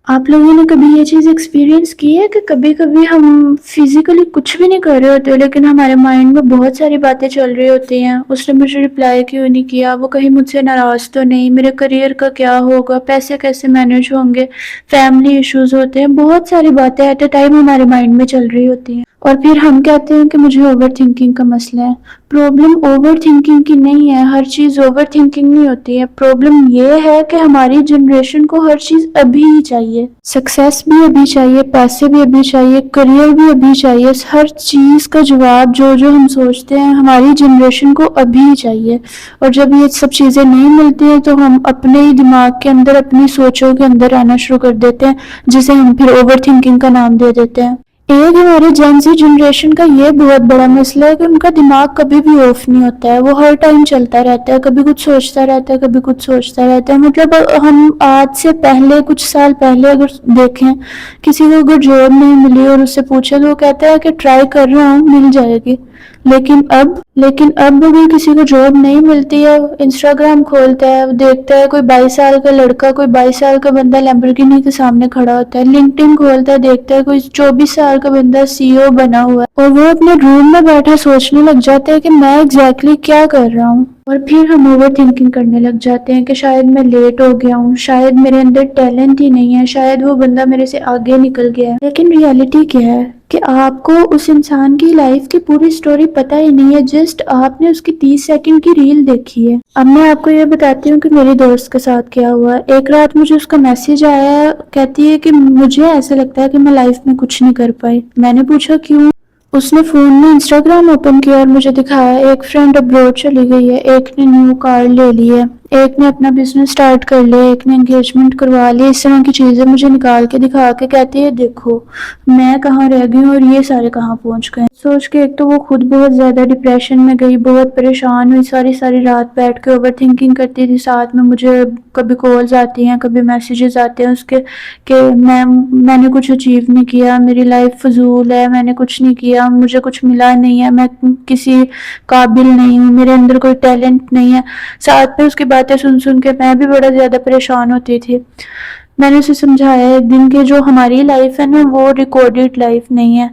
آپ لوگوں نے کبھی یہ چیز ایکسپیرینس کی ہے کہ کبھی کبھی ہم فزیکلی کچھ بھی نہیں کر رہے ہوتے لیکن ہمارے مائنڈ میں بہت ساری باتیں چل رہی ہوتی ہیں، اس نے مجھے رپلائی کیوں نہیں کیا، وہ کہیں مجھ سے ناراض تو نہیں، میرے کریئر کا کیا ہوگا، پیسے کیسے مینیج ہوں گے، فیملی ایشوز ہوتے ہیں، بہت ساری باتیں ایٹ اے ٹائم ہمارے مائنڈ میں چل رہی ہوتی ہیں، اور پھر ہم کہتے ہیں کہ مجھے اوور تھنکنگ کا مسئلہ ہے۔ پرابلم اوور تھنکنگ کی نہیں ہے، ہر چیز اوور تھنکنگ نہیں ہوتی ہے، پرابلم یہ ہے کہ ہماری جنریشن کو ہر چیز ابھی ہی چاہیے، سکسیس بھی ابھی چاہیے، پیسے بھی ابھی چاہیے، کریئر بھی ابھی چاہیے، ہر چیز کا جواب جو ہم سوچتے ہیں ہماری جنریشن کو ابھی ہی چاہیے، اور جب یہ سب چیزیں نہیں ملتی ہیں تو ہم اپنے ہی دماغ کے اندر اپنی سوچوں کے اندر رہنا شروع کر دیتے ہیں، جسے ہم پھر اوور تھنکنگ کا نام دے دیتے ہیں۔ ایک ہمارے جین زی جنریشن کا یہ بہت بڑا مسئلہ ہے کہ ان کا دماغ کبھی بھی آف نہیں ہوتا ہے، وہ ہر ٹائم چلتا رہتا ہے، کبھی کچھ سوچتا رہتا ہے، کبھی کچھ سوچتا رہتا ہے۔ مطلب ہم آج سے پہلے کچھ سال پہلے اگر دیکھیں، کسی کو اگر جاب نہیں ملی اور اس سے پوچھے تو وہ کہتا ہے کہ ٹرائی کر رہا ہوں، مل جائے گی۔ لیکن اب اگر کسی کو جاب نہیں ملتی ہے، انسٹاگرام کھولتا ہے، دیکھتا ہے کوئی 22 سال کا لڑکا، کوئی 22 سال کا بندہ لیمبورگینی کے سامنے کھڑا ہوتا ہے، لنکڈ ان کھولتا ہے، دیکھتا ہے کوئی 24 سال کا بندہ CEO بنا ہوا ہے، اور وہ اپنے روم میں بیٹھا سوچنے لگ جاتا ہے کہ میں ایگزیکٹلی کیا کر رہا ہوں، اور پھر ہم اوور تھنکنگ کرنے لگ جاتے ہیں کہ شاید میں لیٹ ہو گیا ہوں، شاید میرے اندر ٹیلنٹ ہی نہیں ہے، شاید وہ بندہ میرے سے آگے نکل گیا ہے۔ لیکن ریالٹی کیا ہے کہ آپ کو اس انسان کی لائف کی پوری سٹوری پتہ ہی نہیں ہے، جسٹ آپ نے اس کی 30 سیکنڈ کی ریل دیکھی ہے۔ اب میں آپ کو یہ بتاتی ہوں کہ میری دوست کے ساتھ کیا ہوا۔ ایک رات مجھے اس کا میسج آیا، کہتی ہے کہ مجھے ایسا لگتا ہے کہ میں لائف میں کچھ نہیں کر پائی۔ میں نے پوچھا کیوں؟ اس نے فون میں انسٹاگرام اوپن کیا اور مجھے دکھایا ایک فرینڈ ابروڈ چلی گئی ہے، ایک نے نیو کار لے لی ہے، ایک نے اپنا بزنس سٹارٹ کر لیا، ایک نے انگیجمنٹ کروا لی، اس طرح کی چیزیں مجھے نکال کے دکھا کے کہتی ہے دیکھو میں کہاں رہ گئی ہوں اور یہ سارے کہاں پہنچ گئے۔ سوچ کے ایک تو وہ خود بہت زیادہ ڈپریشن میں گئی، بہت پریشان ہوئی، ساری رات بیٹھ کے اوور تھنکنگ کرتی تھی، ساتھ میں مجھے کبھی کالز آتی ہیں، کبھی میسیجز آتے ہیں اس کے کہ میں نے کچھ اچیو نہیں کیا، میری لائف فضول ہے، میں نے کچھ نہیں کیا، مجھے کچھ ملا نہیں ہے، میں کسی قابل نہیں ہوں، میرے اندر کوئی ٹیلنٹ نہیں ہے۔ ساتھ میں اس کی باتیں سن کے میں بھی بڑا زیادہ پریشان ہوتی تھی۔ میں نے اسے سمجھایا ایک دن کہ جو ہماری لائف ہے نا وہ ریکارڈڈ لائف نہیں ہے،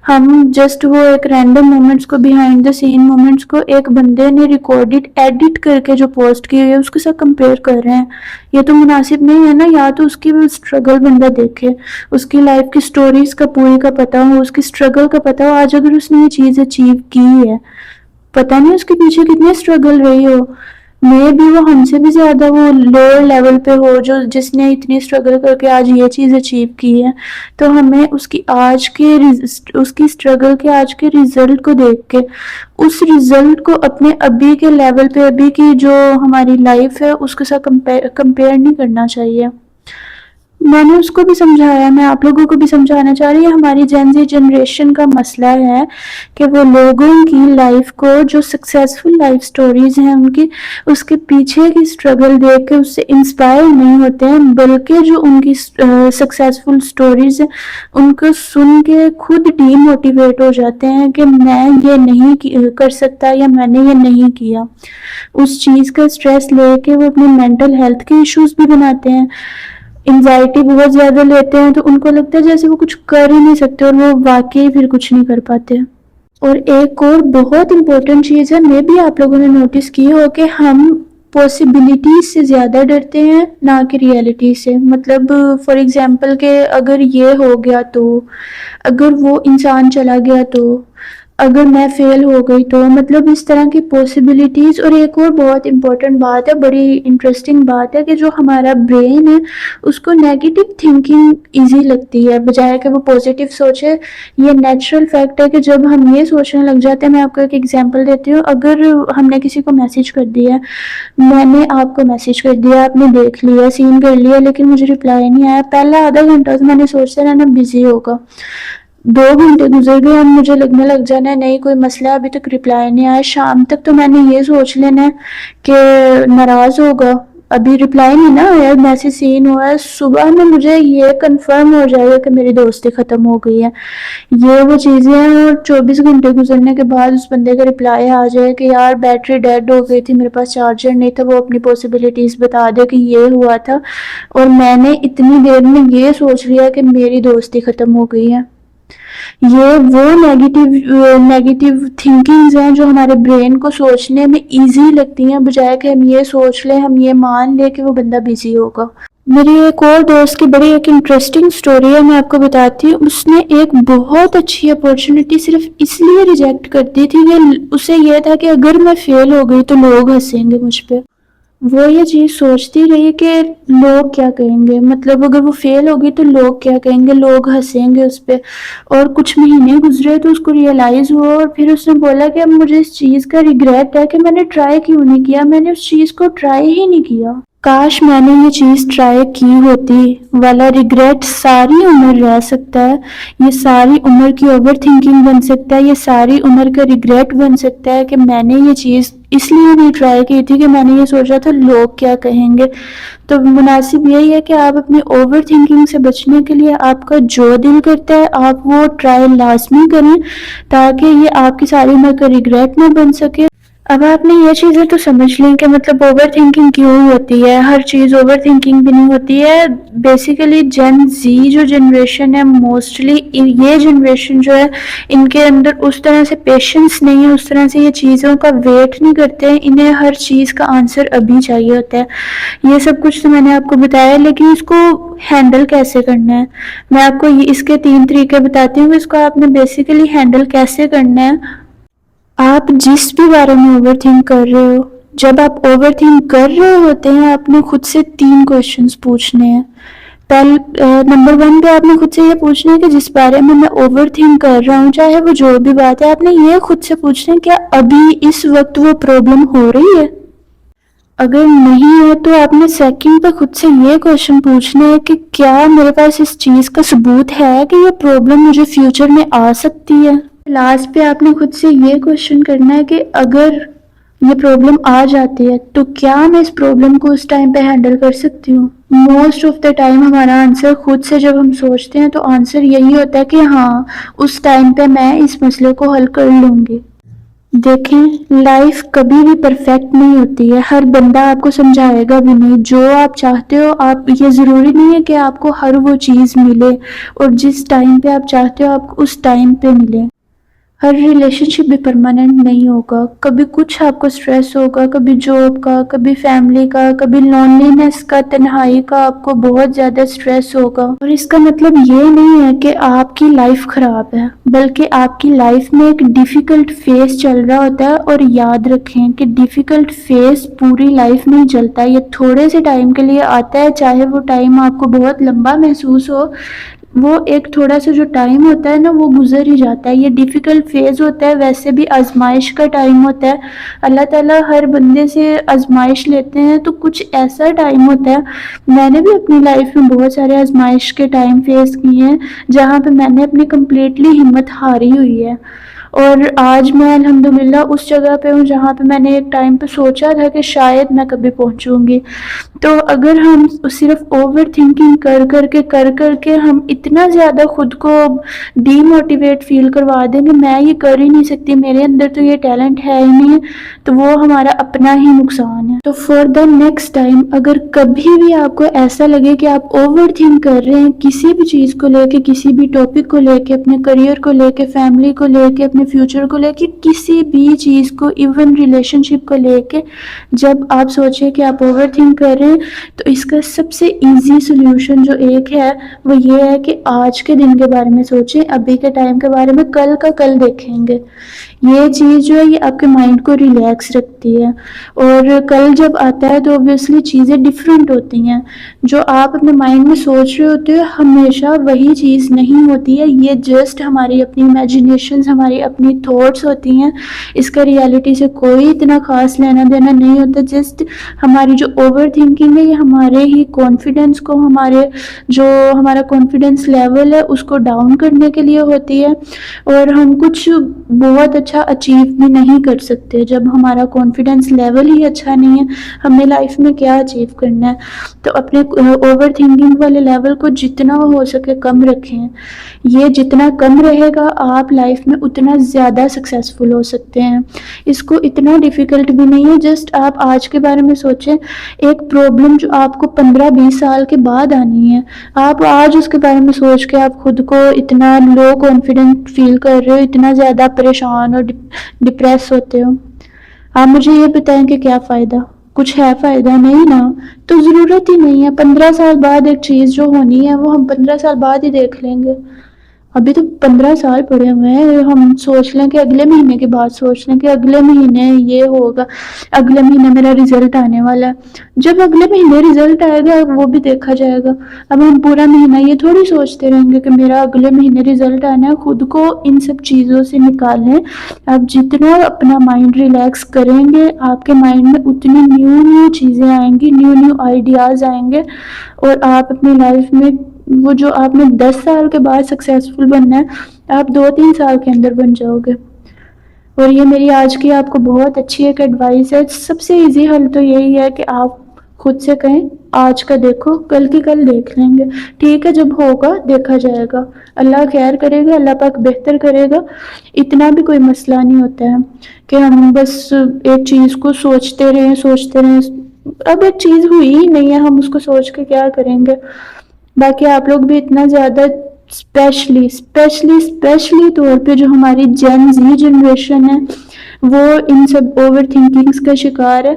ہم جسٹ وہ ایک رینڈم مومنٹس کو، بیہائنڈ دا سین مومنٹس کو ایک بندے نے ریکارڈڈ ایڈٹ کر کے جو پوسٹ کی ہے اس کے ساتھ کمپیئر کر رہے ہیں۔ یہ تو مناسب نہیں ہے نا، یا تو اس کی اسٹرگل بندہ دیکھے، اس کی لائف کی سٹوریز کا پوری کا پتہ ہو، اس کی اسٹرگل کا پتہ ہو، آج اگر اس نے یہ چیز اچیو کی ہے، پتہ نہیں اس کے پیچھے کتنی اسٹرگل رہی ہو، میں بھی وہ ہم سے بھی زیادہ وہ لوئر لیول پہ ہو جو جس نے اتنی اسٹرگل کر کے آج یہ چیز اچیو کی ہے، تو ہمیں اس کی اسٹرگل کے آج کے ریزلٹ کو دیکھ کے اس ریزلٹ کو اپنے ابھی کے لیول پہ، ابھی کی جو ہماری لائف ہے اس کے ساتھ کمپیئر نہیں کرنا چاہیے۔ میں نے اس کو بھی سمجھایا، میں آپ لوگوں کو بھی سمجھانا چاہ رہی ہوں، ہماری جین زی جنریشن کا مسئلہ ہے کہ وہ لوگوں کی لائف کو، جو سکسیسفل لائف سٹوریز ہیں ان کی، اس کے پیچھے کی سٹرگل دیکھ کے اس سے انسپائر نہیں ہوتے ہیں، بلکہ جو ان کی سکسیسفل سٹوریز ہیں ان کو سن کے خود ڈی موٹیویٹ ہو جاتے ہیں کہ میں یہ نہیں کر سکتا یا میں نے یہ نہیں کیا۔ اس چیز کا سٹریس لے کے وہ اپنی مینٹل ہیلتھ کے ایشوز بھی بناتے ہیں، انزائٹی بہت زیادہ لیتے ہیں، تو ان کو لگتا ہے جیسے وہ کچھ کر ہی نہیں سکتے، اور وہ واقعی پھر کچھ نہیں کر پاتے۔ اور ایک اور بہت امپورٹنٹ چیز ہے، میں بھی آپ لوگوں نے نوٹس کی ہو کہ ہم پاسبلٹیز سے زیادہ ڈرتے ہیں نہ کہ ریالٹی سے۔ مطلب فار ایگزامپل کہ اگر یہ ہو گیا تو، اگر وہ انسان چلا گیا تو، اگر میں فیل ہو گئی تو، مطلب اس طرح کی پاسبلٹیز۔ اور ایک اور بہت امپورٹنٹ بات ہے، بڑی انٹرسٹنگ بات ہے کہ جو ہمارا برین ہے اس کو نیگیٹو تھنکنگ ایزی لگتی ہے بجائے کہ وہ پازیٹیو سوچے۔ یہ نیچرل فیکٹ ہے کہ جب ہم یہ سوچنے لگ جاتے ہیں، میں آپ کو ایک ایگزامپل دیتی ہوں، اگر ہم نے کسی کو میسج کر دیا، میں نے آپ کو میسج کر دیا، آپ نے دیکھ لیا، سین کر لیا، لیکن مجھے رپلائی نہیں آیا، پہلا آدھا گھنٹہ تو میں نے سوچتے رہنا بزی ہوگا، 2 گھنٹے گزر گئے، اب مجھے لگنے لگ جانا ہے نہیں کوئی مسئلہ، ابھی تک رپلائی نہیں آیا، شام تک تو میں نے یہ سوچ لینا ہے کہ ناراض ہوگا، ابھی رپلائی نہیں نا آیا، میسج سین ہوا ہے، صبح میں مجھے یہ کنفرم ہو جائے گا کہ میری دوستی ختم ہو گئی ہے. یہ وہ چیزیں ہیں، اور 24 گھنٹے گزرنے کے بعد اس بندے کا رپلائی آ جائے کہ یار بیٹری ڈیڈ ہو گئی تھی، میرے پاس چارجر نہیں تھا، وہ اپنی پاسبلٹیز بتا دے کہ یہ ہوا تھا، اور میں نے اتنی دیر میں یہ سوچ لیا کہ میری دوستی ختم ہو گئی ہے. یہ وہ نیگیٹو تھنکنگز ہیں جو ہمارے برین کو سوچنے میں ایزی لگتی ہیں، بجائے کہ ہم یہ سوچ لیں، ہم یہ مان لیں کہ وہ بندہ بیزی ہوگا. میری ایک اور دوست کی بڑی ایک انٹرسٹنگ سٹوری ہے، میں آپ کو بتاتی ہوں. اس نے ایک بہت اچھی اپورچونٹی صرف اس لیے ریجیکٹ کر دی تھی کہ اسے یہ تھا کہ اگر میں فیل ہو گئی تو لوگ ہنسیں گے مجھ پہ. وہ یہ چیز سوچتی رہی کہ لوگ کیا کہیں گے، مطلب اگر وہ فیل ہوگی تو لوگ کیا کہیں گے، لوگ ہنسیں گے اس پہ. اور کچھ مہینے گزرے تو اس کو ریئلائز ہوا، اور پھر اس نے بولا کہ اب مجھے اس چیز کا ریگریٹ ہے کہ میں نے ٹرائی کیوں نہیں کیا، میں نے اس چیز کو ٹرائی ہی نہیں کیا. کاش میں نے یہ چیز ٹرائی کی ہوتی والا ریگریٹ ساری عمر رہ سکتا ہے. یہ ساری عمر کی اوور تھنکنگ بن سکتا ہے، یہ ساری عمر کا ریگریٹ بن سکتا ہے کہ میں نے یہ چیز اس لیے نہیں ٹرائی کی تھی کہ میں نے یہ سوچا تھا لوگ کیا کہیں گے. تو مناسب یہی ہے کہ آپ اپنی اوور تھنکنگ سے بچنے کے لیے آپ کا جو دل کرتا ہے آپ وہ ٹرائی لازمی کریں، تاکہ یہ آپ کی ساری عمر کا ریگریٹ نہ بن سکے. اب آپ نے یہ چیزیں تو سمجھ لیں کہ مطلب اوور تھنکنگ کیوں ہوتی ہے. ہر چیز اوور تھنکنگ بھی نہیں ہوتی ہے. بیسیکلی جن زی جو جنریشن ہے، موسٹلی یہ جنریشن جو ہے، ان کے اندر اس طرح سے پیشنس نہیں ہے، اس طرح سے یہ چیزوں کا ویٹ نہیں کرتے ہیں. انہیں ہر چیز کا آنسر ابھی چاہیے ہوتا ہے. یہ سب کچھ تو میں نے آپ کو بتایا، لیکن اس کو ہینڈل کیسے کرنا ہے میں آپ کو اس کے 3 طریقے بتاتی ہوں. اس کو آپ نے بیسیکلی ہینڈل کیسے کرنا ہے. آپ جس بھی بارے میں اوور تھنک کر رہے ہو، جب آپ اوور تھنک کر رہے ہوتے ہیں آپ نے خود سے 3 کویشچنز پوچھنے ہیں. نمبر 1 پہ آپ نے خود سے یہ پوچھنا ہے کہ جس بارے میں میں اوور تھنک کر رہا ہوں، چاہے وہ جو بھی بات ہے، آپ نے یہ خود سے پوچھنا ہے کیا ابھی اس وقت وہ پرابلم ہو رہی ہے. اگر نہیں ہے تو آپ نے سیکنڈ پہ خود سے یہ کویشچن پوچھنا ہے کہ کیا میرے پاس اس چیز کا ثبوت ہے کہ یہ پرابلم مجھے فیوچر میں آ سکتی ہے. لاسٹ پہ آپ نے خود سے یہ کویشچن کرنا ہے کہ اگر یہ پرابلم آ جاتی ہے تو کیا میں اس پرابلم کو اس ٹائم پہ ہینڈل کر سکتی ہوں. موسٹ آف دا ٹائم ہمارا آنسر خود سے جب ہم سوچتے ہیں تو آنسر یہی ہوتا ہے کہ ہاں اس ٹائم پہ میں اس مسئلے کو حل کر لوں گی. دیکھیں لائف کبھی بھی پرفیکٹ نہیں ہوتی ہے، ہر بندہ آپ کو سمجھائے گا بھی نہیں. جو آپ چاہتے ہو آپ، یہ ضروری نہیں ہے کہ آپ کو ہر وہ چیز ملے اور جس ٹائم پہ آپ چاہتے ہو آپ کو اس ٹائم پہ ملے. ہر ریلیشن شپ بھی پرماننٹ نہیں ہوگا. کبھی کچھ آپ کو سٹریس ہوگا، کبھی جاب کا، کبھی فیملی کا، کبھی لونلینس کا، تنہائی کا آپ کو بہت زیادہ سٹریس ہوگا. اور اس کا مطلب یہ نہیں ہے کہ آپ کی لائف خراب ہے، بلکہ آپ کی لائف میں ایک ڈیفیکلٹ فیز چل رہا ہوتا ہے. اور یاد رکھیں کہ ڈیفیکلٹ فیز پوری لائف نہیں چلتا، یہ تھوڑے سے ٹائم کے لیے آتا ہے. چاہے وہ ٹائم آپ کو بہت لمبا محسوس ہو، وہ ایک تھوڑا سا جو ٹائم ہوتا ہے نا وہ گزر ہی جاتا ہے. یہ ڈیفیکلٹ فیز ہوتا ہے، ویسے بھی آزمائش کا ٹائم ہوتا ہے. اللہ تعالیٰ ہر بندے سے آزمائش لیتے ہیں تو کچھ ایسا ٹائم ہوتا ہے. میں نے بھی اپنی لائف میں بہت سارے آزمائش کے ٹائم فیس کیے ہیں جہاں پہ میں نے اپنی کمپلیٹلی ہمت ہاری ہوئی ہے. اور آج میں الحمدللہ اس جگہ پہ ہوں جہاں پہ میں نے ایک ٹائم پہ سوچا تھا کہ شاید میں کبھی پہنچوں گی. تو اگر ہم صرف اوور تھنکنگ کر کے ہم اتنا زیادہ خود کو ڈی موٹیویٹ فیل کروا دیں کہ میں یہ کر ہی نہیں سکتی، میرے اندر تو یہ ٹیلنٹ ہے ہی نہیں، تو وہ ہمارا اپنا ہی نقصان ہے. تو فار دا نیکسٹ ٹائم اگر کبھی بھی آپ کو ایسا لگے کہ آپ اوور تھنک کر رہے ہیں کسی بھی چیز کو لے کے، کسی بھی ٹاپک کو لے کے، اپنے کریئر کو لے کے، فیملی کو لے کے، اپنے فیوچر کو لے کے، کسی بھی چیز کو، ایون ریلیشن شپ کو لے کے، جب آپ سوچیں کہ آپ اوور تھنک کر رہے ہیں تو اس کا سب سے ایزی سولیوشن جو ایک ہے وہ یہ ہے کہ آج کے دن کے بارے میں سوچیں، ابھی کے ٹائم کے بارے میں کل کا کل دیکھیں گے. یہ چیز جو ہے یہ آپ کے مائنڈ کو ریلیکس رکھتی ہے. اور کل جب آتا ہے تو اوبویسلی چیزیں ڈیفرنٹ ہوتی ہیں. جو آپ اپنے مائنڈ میں سوچ رہے ہوتے ہو ہمیشہ وہی چیز نہیں ہوتی ہے. یہ جسٹ ہماری اپنی امیجنیشنز، ہماری اپنی تھاٹس ہوتی ہیں. اس کا ریالٹی سے کوئی اتنا خاص لینا دینا نہیں ہوتا. جسٹ ہماری جو اوور تھنکنگ ہے یہ ہمارے ہی کانفیڈنس کو، ہمارا کانفیڈنس لیول ہے اس کو ڈاؤن کرنے کے لیے ہوتی ہے. اور ہم کچھ بہت اچھا اچھا اچیو بھی نہیں کر سکتے. جب ہمارا کانفیڈنس لیول ہی اچھا نہیں ہے, ہمیں لائف میں کیا اچیو کرنا ہے. تو اپنے اوور تھنکنگ والے لیول کو جتنا ہو سکے کم رکھیں. یہ جتنا کم رہے گا آپ لائف میں اتنا زیادہ سکسیزفل ہو سکتے ہیں. اس کو اتنا ڈیفیکلٹ بھی نہیں ہے. جسٹ آپ آج کے بارے میں سوچیں, ایک پرابلم جو آپ کو 15-20 سال کے بعد آنی ہے, آپ آج اس کے بارے میں سوچ کے آپ خود کو اتنا لو کانفیڈنٹ فیل کر رہے ہو, اتنا زیادہ پریشان اور ڈپریس ہوتے ہو. آپ مجھے یہ بتائیں کہ کیا فائدہ؟ کچھ ہے فائدہ؟ نہیں نا. تو ضرورت ہی نہیں ہے. 15 سال بعد ایک چیز جو ہونی ہے وہ ہم 15 سال بعد ہی دیکھ لیں گے. ابھی تو 15 سال پڑے ہوئے ہیں. ہم سوچ لیں کہ اگلے مہینے کی بات سوچ لیں کہ اگلے مہینے یہ ہوگا, اگلے مہینے میرا رزلٹ آنے والا ہے. جب اگلے مہینے رزلٹ آئے گا وہ بھی دیکھا جائے گا. اب ہم پورا مہینہ یہ تھوڑی سوچتے رہیں گے کہ میرا اگلے مہینے رزلٹ آنا ہے. خود کو ان سب چیزوں سے نکالیں. آپ جتنا اپنا مائنڈ ریلیکس کریں گے آپ کے مائنڈ میں اتنی نیو چیزیں آئیں گی, نیو آئیڈیاز آئیں گے, اور آپ اپنی لائف میں وہ جو آپ نے 10 سال کے بعد سکسیزفل بننا ہے آپ 2-3 سال کے اندر بن جاؤ گے. اور یہ میری آج کی آپ کو بہت اچھی ایک ایڈوائس ہے. سب سے ایزی حل تو یہی ہے کہ آپ خود سے کہیں آج کا دیکھو, کل کی کل دیکھ لیں گے. ٹھیک ہے, جب ہوگا دیکھا جائے گا. اللہ خیر کرے گا, اللہ پاک بہتر کرے گا. اتنا بھی کوئی مسئلہ نہیں ہوتا ہے کہ ہم بس ایک چیز کو سوچتے رہیں. اب ایک چیز ہوئی ہی نہیں ہے, ہم اس کو سوچ کے کیا کریں گے. باقی آپ لوگ بھی اتنا زیادہ اسپیشلی طور پہ جو ہماری جین زی جنریشن ہے وہ ان سب اوور تھنکنگز کا شکار ہے.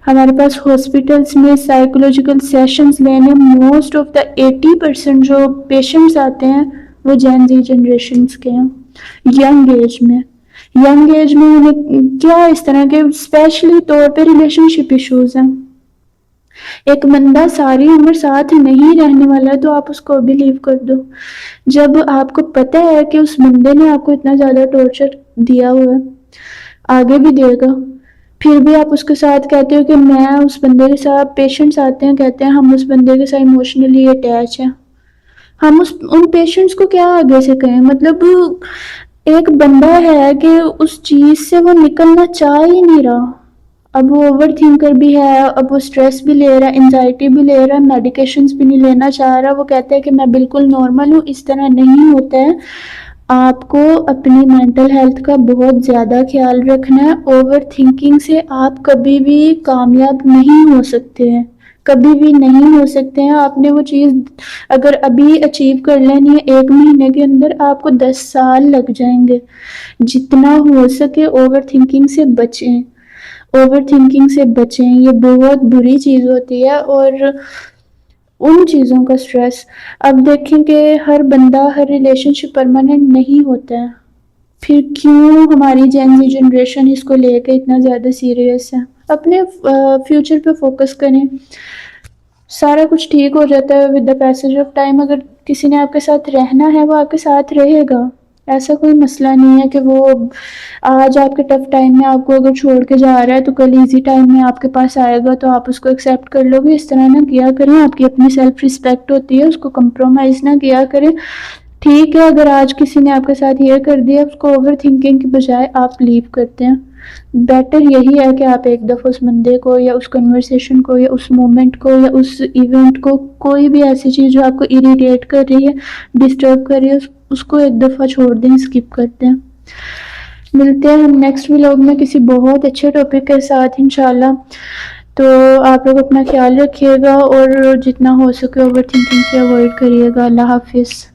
ہمارے پاس ہاسپٹلس میں سائیکولوجیکل سیشنز لینے موسٹ آف دا 80% جو پیشنٹس آتے ہیں وہ جین زی جنریشنز کے ہیں. ینگ ایج میں انہیں کیا اس طرح کے اسپیشلی طور پہ ریلیشن شپ ایشوز ہیں. ایک بندہ ساری عمر ساتھ نہیں رہنے والا ہے تو آپ اس کو بھی لیو کر دو. جب آپ کو پتہ ہے کہ اس بندے نے آپ کو اتنا زیادہ ٹارچر دیا ہوا ہے, آگے بھی دے گا, پھر بھی آپ اس کے ساتھ کہتے ہو کہ میں اس بندے کے ساتھ, پیشنٹس آتے ہیں کہتے ہیں ہم اس بندے کے ساتھ ایموشنلی اٹیچ ہیں. ہم ان پیشنٹس کو کیا آگے سے کہیں؟ مطلب ایک بندہ ہے کہ اس چیز سے وہ نکلنا چاہ ہی نہیں رہا. اب وہ اوور تھنکر بھی ہے, اب وہ اسٹریس بھی لے رہا ہے, انزائٹی بھی لے رہا ہے, میڈیکیشنز بھی نہیں لینا چاہ رہا. وہ کہتا ہے کہ میں بالکل نارمل ہوں. اس طرح نہیں ہوتا ہے. آپ کو اپنی مینٹل ہیلتھ کا بہت زیادہ خیال رکھنا ہے. اوور تھنکنگ سے آپ کبھی بھی کامیاب نہیں ہو سکتے ہیں, کبھی بھی نہیں ہو سکتے ہیں. آپ نے وہ چیز اگر ابھی اچیو کر لینی ہے 1 مہینے کے اندر, آپ کو 10 سال لگ جائیں گے. جتنا ہو سکے اوور تھنکنگ سے بچیں. یہ بہت بری چیز ہوتی ہے. اور ان چیزوں کا سٹریس, اب دیکھیں کہ ہر بندہ ہر ریلیشن شپ پرماننٹ نہیں ہوتا ہے. پھر کیوں ہماری جین زی جنریشن اس کو لے کے اتنا زیادہ سیریس ہے؟ اپنے فیوچر پہ فوکس کریں, سارا کچھ ٹھیک ہو جاتا ہے with the passage of time. اگر کسی نے آپ کے ساتھ رہنا ہے وہ آپ کے ساتھ رہے گا. ایسا کوئی مسئلہ نہیں ہے کہ وہ آج آپ کے ٹف ٹائم میں آپ کو اگر چھوڑ کے جا رہا ہے تو کل ایزی ٹائم میں آپ کے پاس آئے گا تو آپ اس کو ایکسیپٹ کر لو گے. اس طرح نہ کیا کریں. آپ کی اپنی سیلف رسپیکٹ ہوتی ہے, اس کو کمپرومائز نہ کیا کریں. ٹھیک ہے, اگر آج کسی نے آپ کے ساتھ یہ کر دیا, اس کو اوور تھنکنگ کی بجائے آپ لیو کرتے ہیں. بیٹر یہی ہے کہ آپ ایک دفعہ اس بندے کو یا اس کنورسیشن کو یا اس مومنٹ کو یا اس ایونٹ کو, کوئی بھی ایسی چیز جو آپ کو اریٹیٹ کر رہی ہے, ڈسٹرب کر رہی ہے, اس کو ایک دفعہ چھوڑ دیں, اسکپ کرتے ہیں. ملتے ہیں ہم نیکسٹ ولاگ میں کسی بہت اچھے ٹاپک کے ساتھ انشاءاللہ. تو آپ لوگ اپنا خیال رکھیے گا اور جتنا ہو سکے اوور تھنکنگ سے اوائڈ کریے گا. اللہ حافظ.